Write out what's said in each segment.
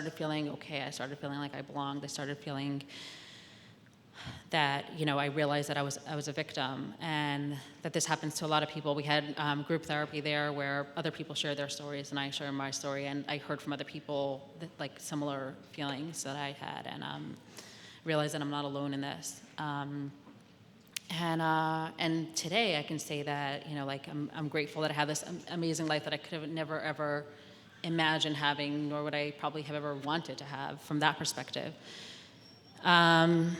started feeling okay. I started feeling like I belonged. I started feeling that, I realized that I was a victim, and that this happens to a lot of people. We had group therapy there where other people shared their stories, and I shared my story, and I heard from other people that, like, similar feelings that I had, and realized that I'm not alone in this. And today I can say that, I'm grateful that I have this amazing life that I could have never ever imagined having, nor would I probably have ever wanted to have from that perspective. And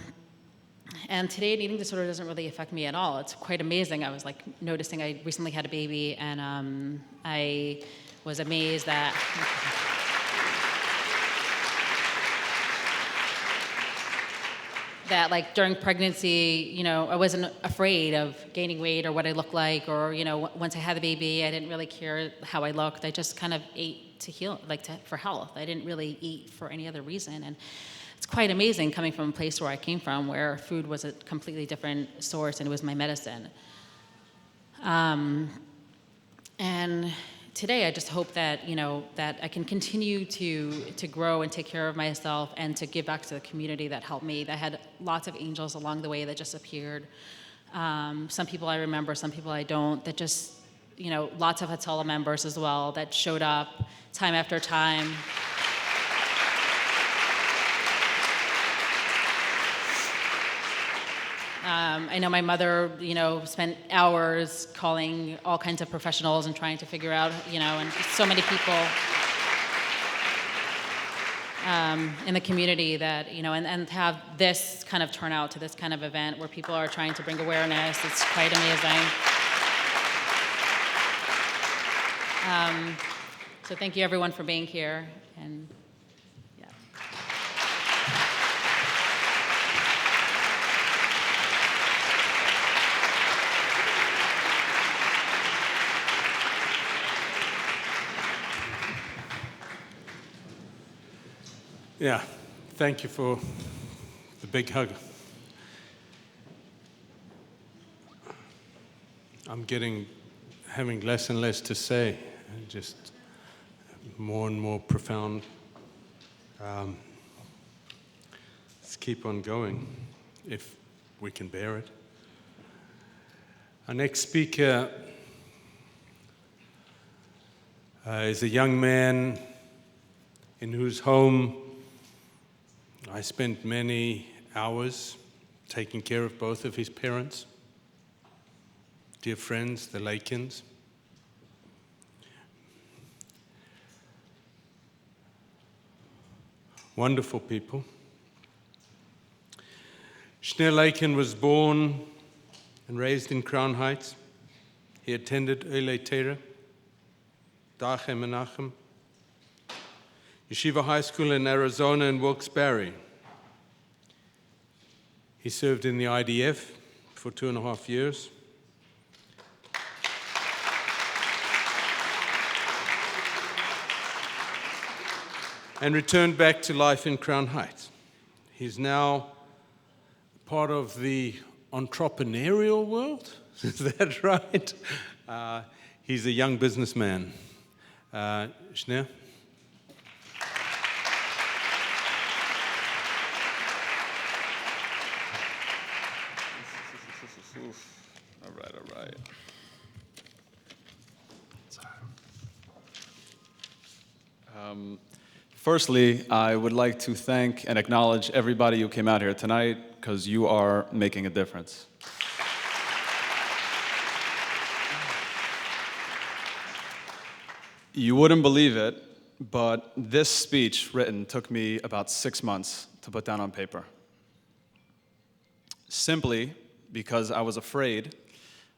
today, an eating disorder doesn't really affect me at all. It's quite amazing. I was noticing I recently had a baby, and I was amazed that during pregnancy, I wasn't afraid of gaining weight or what I looked like, or, once I had the baby, I didn't really care how I looked. I just kind of ate to heal, for health. I didn't really eat for any other reason. And it's quite amazing coming from a place where I came from, where food was a completely different source and it was my medicine. And today I just hope that, that I can continue to grow and take care of myself and to give back to the community that helped me. I had lots of angels along the way that just appeared. Some people I remember, some people I don't, that just, lots of Hatzalah members as well that showed up time after time. I know my mother, spent hours calling all kinds of professionals and trying to figure out, and so many people in the community that, and to have this kind of turn out to this kind of event where people are trying to bring awareness, it's quite amazing. So thank you everyone for being here, and yeah. Yeah, thank you for the big hug. I'm having less and less to say, and just more and more profound. Let's keep on going, if we can bear it. Our next speaker is a young man in whose home I spent many hours taking care of both of his parents, dear friends, the Lakins. Wonderful people. Shneur Lakin was born and raised in Crown Heights. He attended Oilei Torah, Dache Menachem, Yeshiva High School in Arizona and Wilkes-Barre. He served in the IDF for 2.5 years. And returned back to life in Crown Heights. He's now part of the entrepreneurial world. Is that right? He's a young businessman. Shneur? All right. Firstly, I would like to thank and acknowledge everybody who came out here tonight, because you are making a difference. You wouldn't believe it, but this speech written took me about 6 months to put down on paper. Simply because I was afraid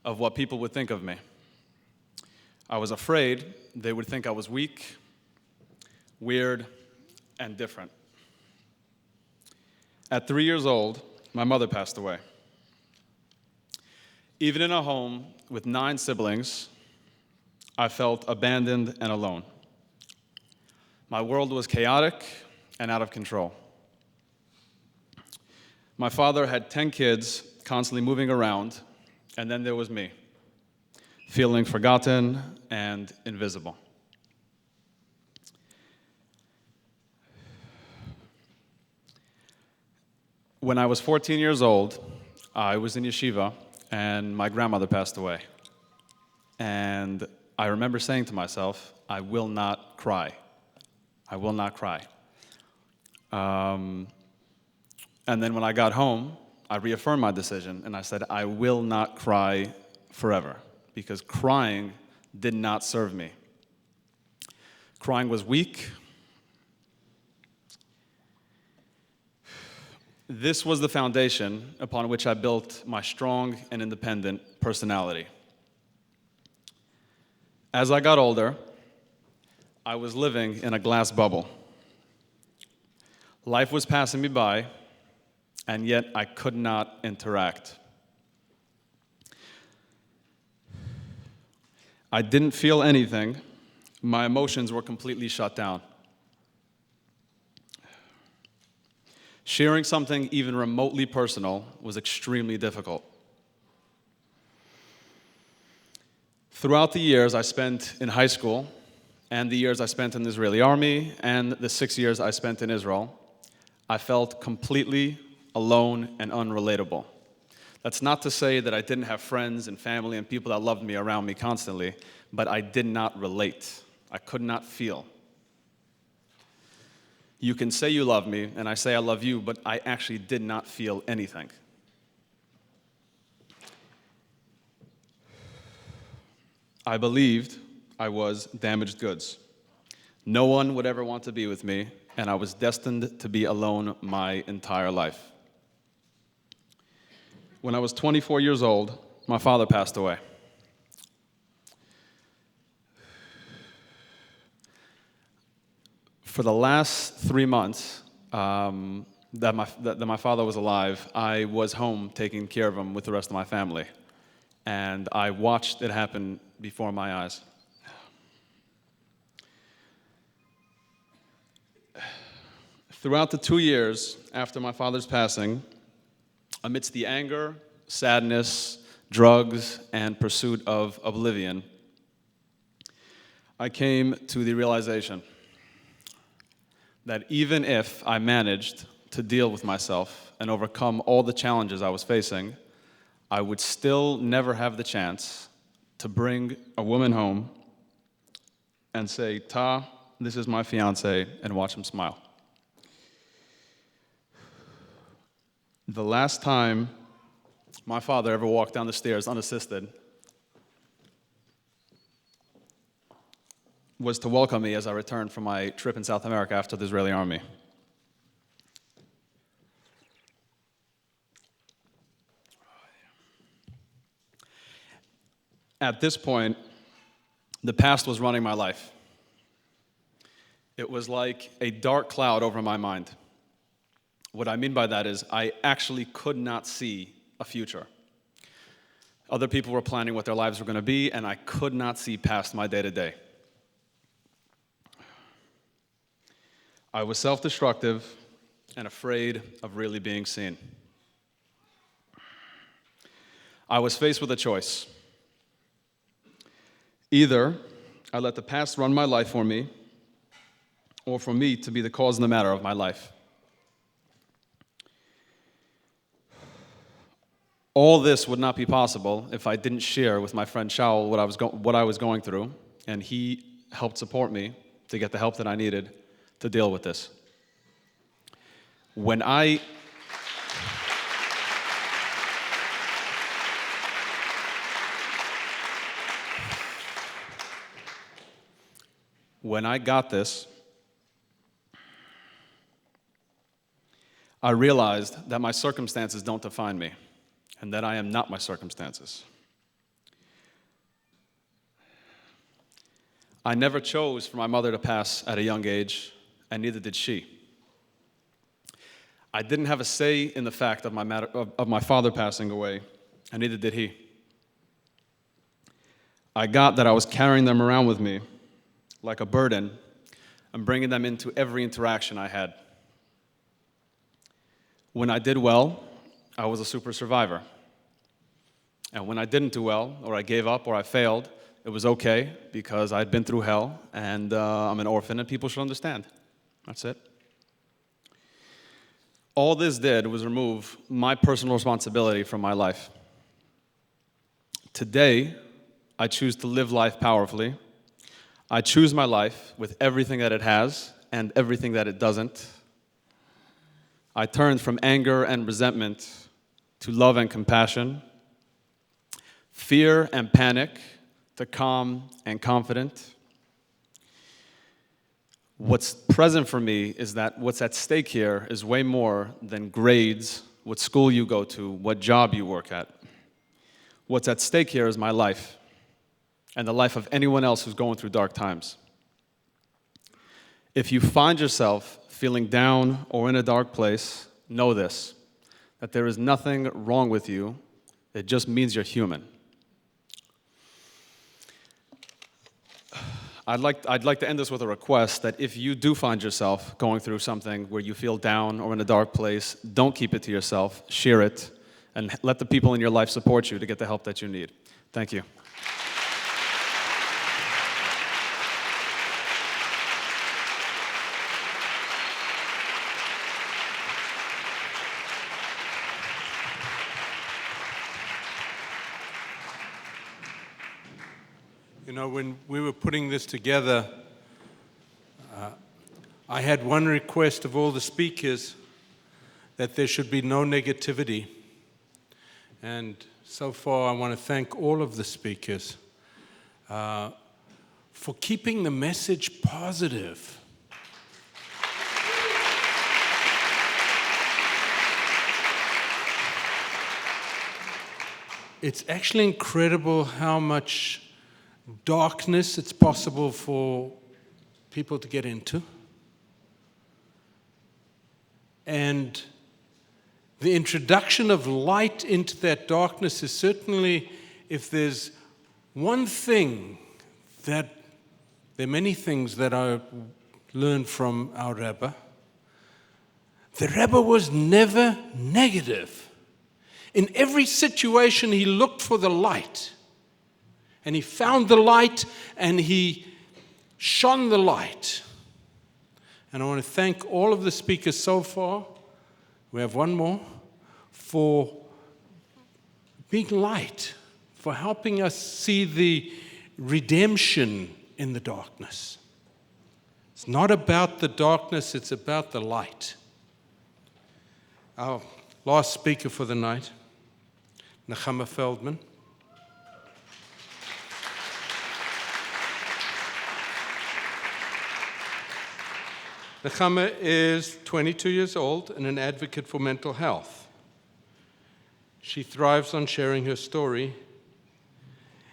of what people would think of me. I was afraid they would think I was weak, weird, and different. At 3 years old, my mother passed away. Even in a home with 9 siblings, I felt abandoned and alone. My world was chaotic and out of control. My father had 10 kids constantly moving around, and then there was me, feeling forgotten and invisible. When I was 14 years old, I was in yeshiva, and my grandmother passed away. And I remember saying to myself, I will not cry. I will not cry. And then when I got home, I reaffirmed my decision, and I said, I will not cry forever, because crying did not serve me. Crying was weak. This was the foundation upon which I built my strong and independent personality. As I got older, I was living in a glass bubble. Life was passing me by, and yet I could not interact. I didn't feel anything. My emotions were completely shut down. Sharing something even remotely personal was extremely difficult. Throughout the years I spent in high school, and the years I spent in the Israeli army, and the 6 years I spent in Israel, I felt completely alone and unrelatable. That's not to say that I didn't have friends and family and people that loved me around me constantly, but I did not relate. I could not feel. You can say you love me, and I say I love you, but I actually did not feel anything. I believed I was damaged goods. No one would ever want to be with me, and I was destined to be alone my entire life. When I was 24 years old, my father passed away. For the last 3 months that my father was alive, I was home taking care of him with the rest of my family. And I watched it happen before my eyes. Throughout the 2 years after my father's passing, amidst the anger, sadness, drugs, and pursuit of oblivion, I came to the realization that even if I managed to deal with myself and overcome all the challenges I was facing, I would still never have the chance to bring a woman home and say, Ta, this is my fiance, and watch him smile. The last time my father ever walked down the stairs unassisted was to welcome me as I returned from my trip in South America after the Israeli army. At this point, the past was running my life. It was like a dark cloud over my mind. What I mean by that is I actually could not see a future. Other people were planning what their lives were going to be, and I could not see past my day-to-day. I was self-destructive and afraid of really being seen. I was faced with a choice. Either I let the past run my life for me, or for me to be the cause and the matter of my life. All this would not be possible if I didn't share with my friend Shaul what I was going through, and he helped support me to get the help that I needed to deal with this. When I got this, I realized that my circumstances don't define me, and that I am not my circumstances. I never chose for my mother to pass at a young age, and neither did she. I didn't have a say in the fact of my father passing away, and neither did he. I got that I was carrying them around with me like a burden and bringing them into every interaction I had. When I did well, I was a super survivor. And when I didn't do well, or I gave up, or I failed, it was okay, because I'd been through hell, and I'm an orphan, and people should understand. That's it. All this did was remove my personal responsibility from my life. Today, I choose to live life powerfully. I choose my life with everything that it has and everything that it doesn't. I turned from anger and resentment to love and compassion, fear and panic to calm and confident. What's present for me is that what's at stake here is way more than grades, what school you go to, what job you work at. What's at stake here is my life and the life of anyone else who's going through dark times. If you find yourself feeling down or in a dark place, know this, that there is nothing wrong with you. It just means you're human. I'd like to end this with a request that if you do find yourself going through something where you feel down or in a dark place, don't keep it to yourself, share it, and let the people in your life support you to get the help that you need. Thank you. You know, when we were putting this together, I had one request of all the speakers, that there should be no negativity. And so far, I want to thank all of the speakers for keeping the message positive. It's actually incredible how much darkness it's possible for people to get into. And the introduction of light into that darkness is certainly, if there's one thing that, there are many things that I learned from our Rebbe. The Rebbe was never negative. In every situation, he looked for the light. And he found the light, and he shone the light. And I want to thank all of the speakers so far. We have one more. For being light, for helping us see the redemption in the darkness. It's not about the darkness, it's about the light. Our last speaker for the night, Nechama Feldman. Nechama is 22 years old and an advocate for mental health. She thrives on sharing her story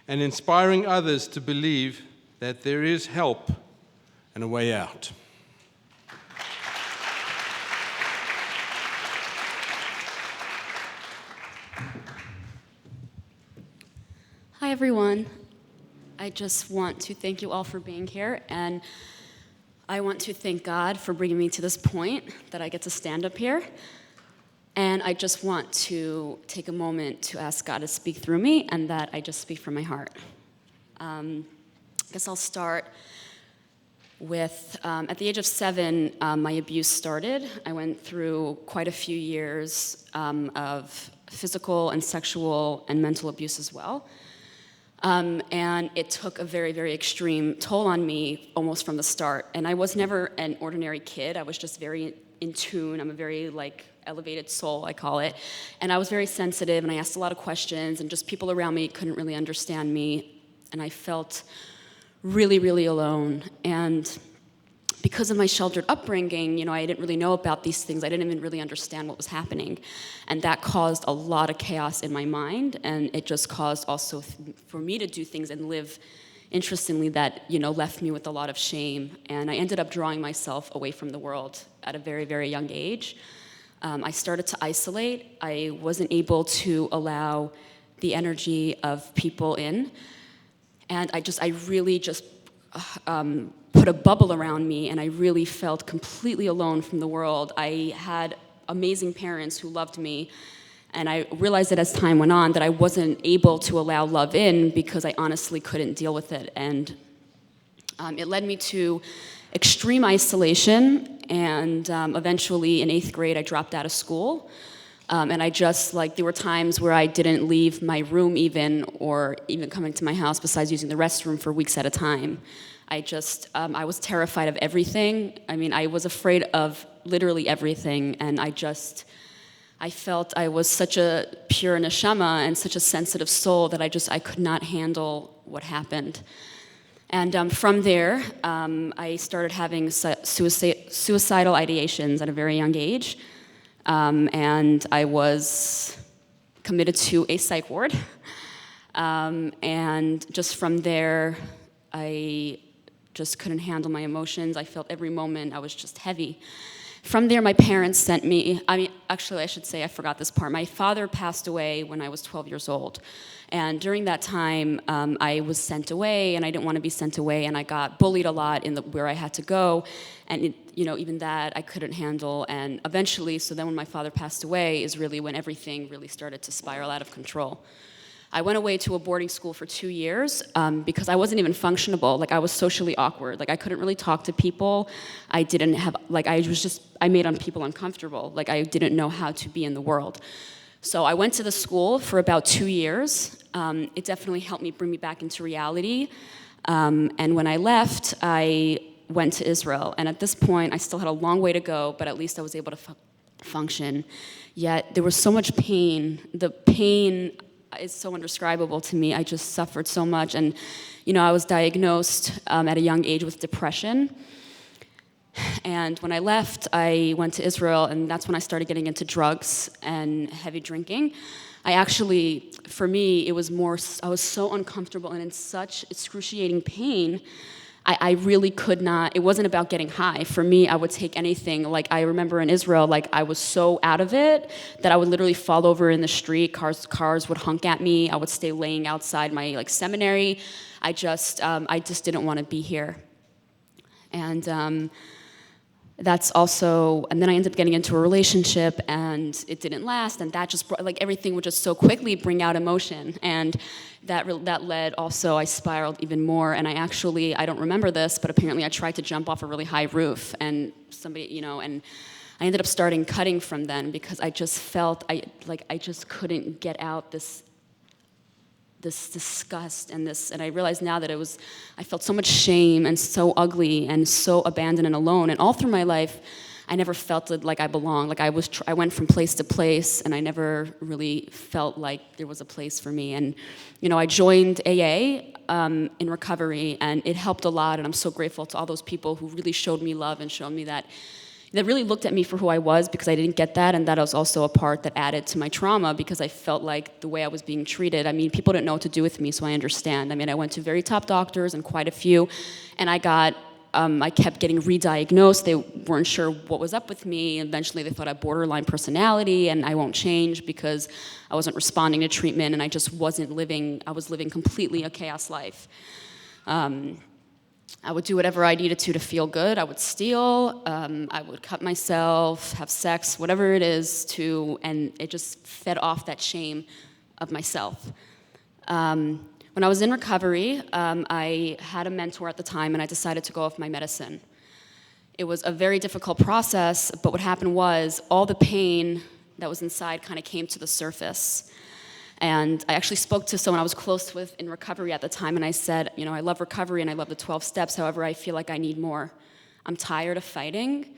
and inspiring others to believe that there is help and a way out. Hi, everyone. I just want to thank you all for being here, and I want to thank God for bringing me to this point that I get to stand up here. And I just want to take a moment to ask God to speak through me, and that I just speak from my heart. I guess I'll start with, at the age of 7, my abuse started. I went through quite a few years of physical and sexual and mental abuse as well. And it took a very, very extreme toll on me almost from the start. And I was never an ordinary kid. I was just very in tune. I'm a very, elevated soul, I call it. And I was very sensitive, and I asked a lot of questions, and just people around me couldn't really understand me. And I felt really, really alone. And because of my sheltered upbringing, I didn't really know about these things. I didn't even really understand what was happening. And that caused a lot of chaos in my mind, and it just caused also for me to do things and live interestingly that, left me with a lot of shame. And I ended up drawing myself away from the world at a very, very young age. I started to isolate. I wasn't able to allow the energy of people in. And I really just put a bubble around me, and I really felt completely alone from the world. I had amazing parents who loved me, and I realized that as time went on that I wasn't able to allow love in because I honestly couldn't deal with it. And it led me to extreme isolation, and eventually in 8th grade I dropped out of school. And I just, like, there were times where I didn't leave my room even, or even coming to my house besides using the restroom for weeks at a time. I was terrified of everything. I mean, I was afraid of literally everything, and I felt I was such a pure neshama and such a sensitive soul that I could not handle what happened. And from there, I started having suicidal ideations at a very young age, and I was committed to a psych ward. And just from there, I just couldn't handle my emotions. I felt every moment I was just heavy. From there, my parents sent me, actually, I should say, I forgot this part. My father passed away when I was 12 years old. And during that time, I was sent away, and I didn't want to be sent away, and I got bullied a lot where I had to go. And, even that I couldn't handle. And eventually, so then when my father passed away is really when everything really started to spiral out of control. I went away to a boarding school for 2 years because I wasn't even functionable. Like, I was socially awkward. Like, I couldn't really talk to people. I didn't have, like, I made people uncomfortable. Like, I didn't know how to be in the world. So I went to the school for about 2 years. It definitely helped me bring me back into reality. And when I left, I went to Israel. And at this point, I still had a long way to go, but at least I was able to function. Yet there was so much pain. The pain is so indescribable to me. I just suffered so much. And, I was diagnosed at a young age with depression. And when I left, I went to Israel, and that's when I started getting into drugs and heavy drinking. For me, I was so uncomfortable and in such excruciating pain, I really could not, it wasn't about getting high. For me, I would take anything. Like, I remember in Israel, like, I was so out of it that I would literally fall over in the street. Cars would honk at me. I would stay laying outside my, seminary. I just didn't want to be here. And and then I ended up getting into a relationship, and it didn't last, and that just brought, everything would just so quickly bring out emotion, and that led also, I spiraled even more, and I don't remember this, but apparently I tried to jump off a really high roof, and somebody, and I ended up starting cutting from then, because I just felt, I just couldn't get out this disgust and I realize now that I felt so much shame and so ugly and so abandoned and alone. And all through my life, I never felt like I belonged. Like, I went from place to place, and I never really felt like there was a place for me. And, I joined AA in recovery, and it helped a lot. And I'm so grateful to all those people who really showed me love and showed me that really looked at me for who I was, because I didn't get that, and that was also a part that added to my trauma, because I felt like the way I was being treated, people didn't know what to do with me, so I understand. I went to very top doctors, and quite a few, and I kept getting re-diagnosed. They weren't sure what was up with me. Eventually they thought I had borderline personality, and I won't change because I wasn't responding to treatment, and I was living completely a chaos life. I would do whatever I needed to feel good. I would steal, I would cut myself, have sex, whatever it is and it just fed off that shame of myself. When I was in recovery, I had a mentor at the time, and I decided to go off my medicine. It was a very difficult process, but what happened was all the pain that was inside kind of came to the surface. And I actually spoke to someone I was close with in recovery at the time, and I said, I love recovery and I love the 12 steps, however, I feel like I need more. I'm tired of fighting.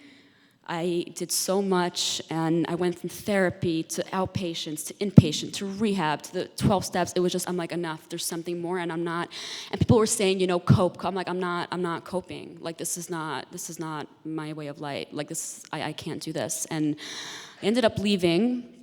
I did so much, and I went from therapy to outpatients to inpatient to rehab to the 12 steps. It was just, I'm like, enough, there's something more, and I'm not. And people were saying, cope. I'm like, I'm not coping. Like, this is not my way of life. Like, I can't do this. And I ended up leaving.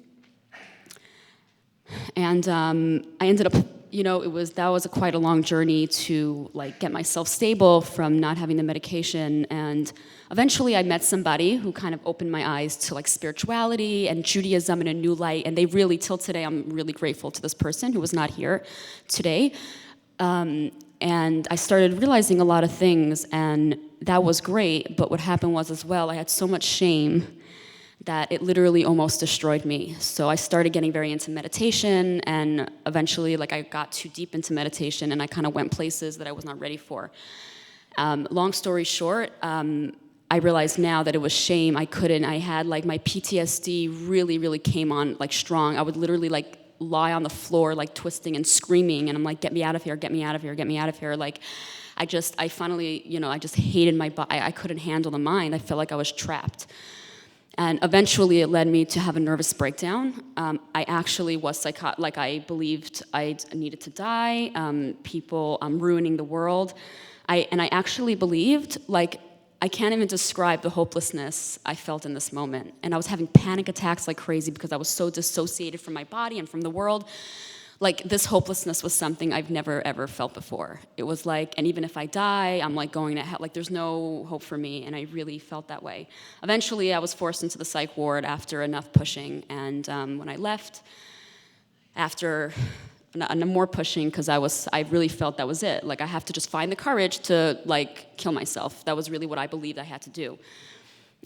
And I ended up, that was quite a long journey to get myself stable from not having the medication. And eventually I met somebody who kind of opened my eyes to spirituality and Judaism in a new light. And they really, till today, I'm really grateful to this person who was not here today. And I started realizing a lot of things, and that was great. But what happened was as well, I had so much shame that it literally almost destroyed me. So I started getting very into meditation, and eventually I got too deep into meditation, and I kind of went places that I was not ready for. Long story short, I realize now that it was shame. I had like my PTSD really, really came on like strong. I would literally like lie on the floor like twisting and screaming, and I'm like, get me out of here, get me out of here, get me out of here. Like I finally, I just hated my body. I couldn't handle the mind. I felt like I was trapped. And eventually it led me to have a nervous breakdown. I actually was like I believed I needed to die, people ruining the world. I actually believed, like, I can't even describe the hopelessness I felt in this moment. And I was having panic attacks like crazy because I was so dissociated from my body and from the world. Like, this hopelessness was something I've never, ever felt before. It was like, and even if I die, I'm like going to hell. Like, there's no hope for me, and I really felt that way. Eventually, I was forced into the psych ward after enough pushing, and when I left, after more pushing, because I really felt that was it. Like, I have to just find the courage to, like, kill myself. That was really what I believed I had to do.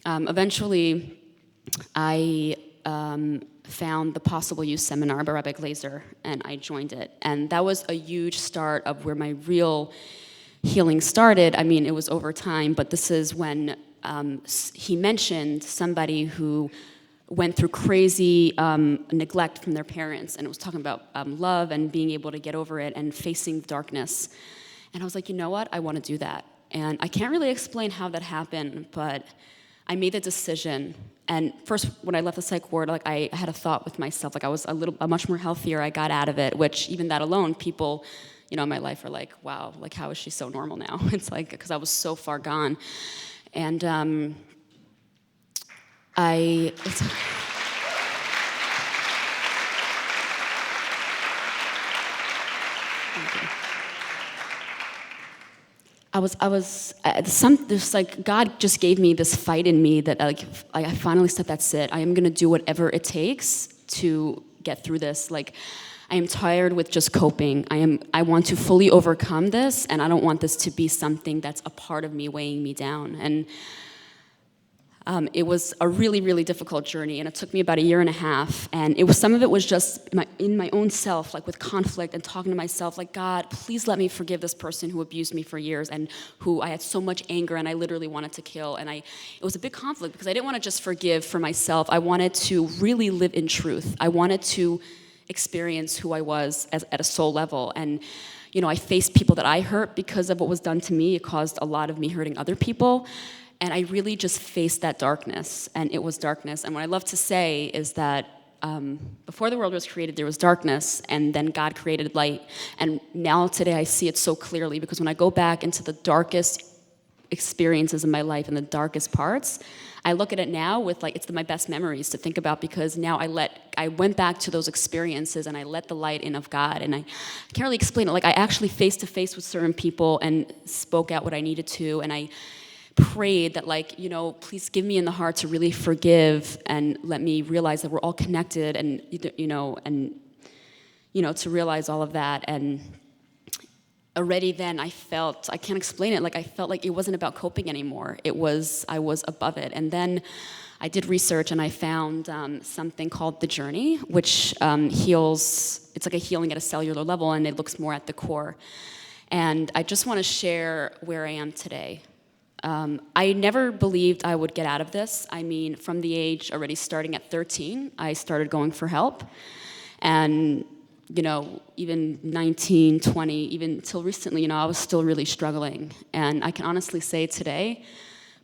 Eventually, I found the Possible Use seminar by Rabbi Glazer, and I joined it. And that was a huge start of where my real healing started. I mean, it was over time, but this is when he mentioned somebody who went through crazy neglect from their parents, and it was talking about love and being able to get over it and facing darkness. And I was like, you know what? I want to do that. And I can't really explain how that happened, but I made the decision. And first, when I left the psych ward, like, I had a thought with myself, like, I was much more healthier. I got out of it, which even that alone, people, in my life are like, wow, like, how is she so normal now? It's like, because I was so far gone. And there's like, God just gave me this fight in me that like, I finally said, that's it. I am gonna do whatever it takes to get through this. Like, I am tired with just coping. I want to fully overcome this, and I don't want this to be something that's a part of me weighing me down. And it was a really, really difficult journey, and it took me about 1.5 years. And some of it was just in my own self, like with conflict and talking to myself, like, God, please let me forgive this person who abused me for years and who I had so much anger and I literally wanted to kill. And it was a big conflict because I didn't want to just forgive for myself. I wanted to really live in truth. I wanted to experience who I was at a soul level. And I faced people that I hurt because of what was done to me. It caused a lot of me hurting other people. And I really just faced that darkness, and it was darkness. And what I love to say is that before the world was created, there was darkness, and then God created light. And now today I see it so clearly, because when I go back into the darkest experiences in my life and the darkest parts, I look at it now with it's my best memories to think about, because now I went back to those experiences and I let the light in of God. And I can't really explain it. Like, I actually face to face with certain people and spoke out what I needed to, and I prayed that, please give me in the heart to really forgive and let me realize that we're all connected, and to realize all of that. And already then I can't explain it, I felt like it wasn't about coping anymore. I was above it. And then I did research, and I found something called The Journey, which heals. It's like a healing at a cellular level, and it looks more at the core. And I just want to share where I am today. I never believed I would get out of this. I mean, from the age already starting at 13, I started going for help. And, even 19, 20, even till recently, I was still really struggling. And I can honestly say today,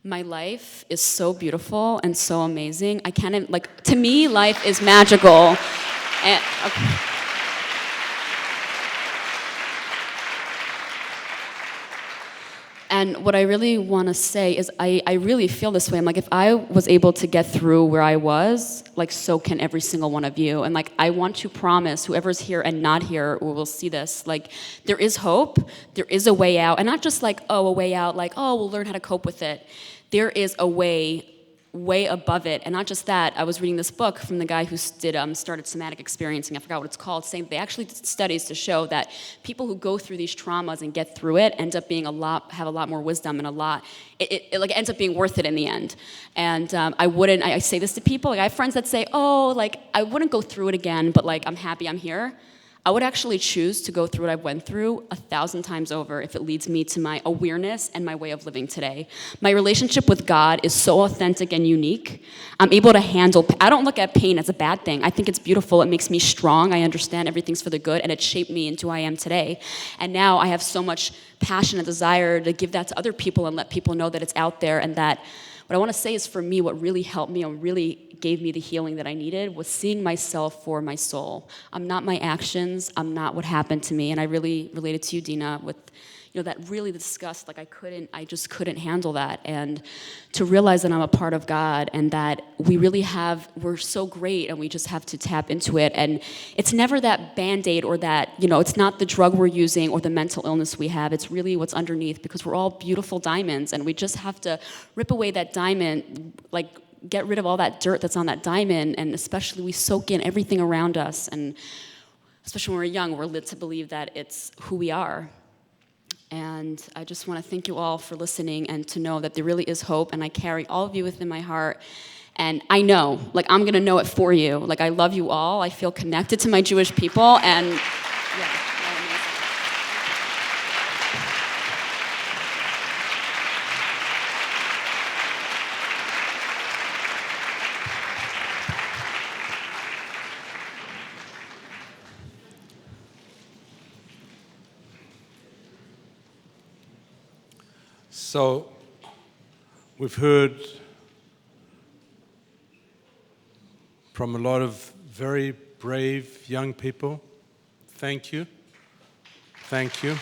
my life is so beautiful and so amazing. I can't even, to me, life is magical. And, okay. And what I really want to say is I really feel this way. I'm like, if I was able to get through where I was, so can every single one of you. And I want to promise whoever's here and not here who will see this, there is hope, there is a way out. And not just a way out, we'll learn how to cope with it. There is a way above it. And not just that, I was reading this book from the guy who started somatic experiencing, I forgot what it's called, saying they actually did studies to show that people who go through these traumas and get through it end up being have a lot more wisdom, and it ends up being worth it in the end. And I say this to people, I have friends that say, I wouldn't go through it again, but I'm happy I'm here. I would actually choose to go through what I went through 1,000 times over if it leads me to my awareness and my way of living today. My relationship with God is so authentic and unique. I'm able to handle, I don't look at pain as a bad thing. I think it's beautiful. It makes me strong. I understand everything's for the good, and it shaped me into who I am today. And now I have so much passion and desire to give that to other people and let people know that it's out there, and that what I want to say is, for me, what really helped me and really gave me the healing that I needed was seeing myself for my soul. I'm not my actions. I'm not what happened to me. And I really related to you, Dina, with that really disgust. Like I just couldn't handle that. And to realize that I'm a part of God and that we're so great and we just have to tap into it. And it's never that Band-Aid or that, it's not the drug we're using or the mental illness we have. It's really what's underneath, because we're all beautiful diamonds and we just have to rip away that diamond, like get rid of all that dirt that's on that diamond. And especially we soak in everything around us. And especially when we're young, we're led to believe that it's who we are. And I just want to thank you all for listening and to know that there really is hope, and I carry all of you within my heart. And I know, I'm going to know it for you. I love you all. I feel connected to my Jewish people, and yeah, they're amazing. So, we've heard from a lot of very brave young people. Thank you. Thank you.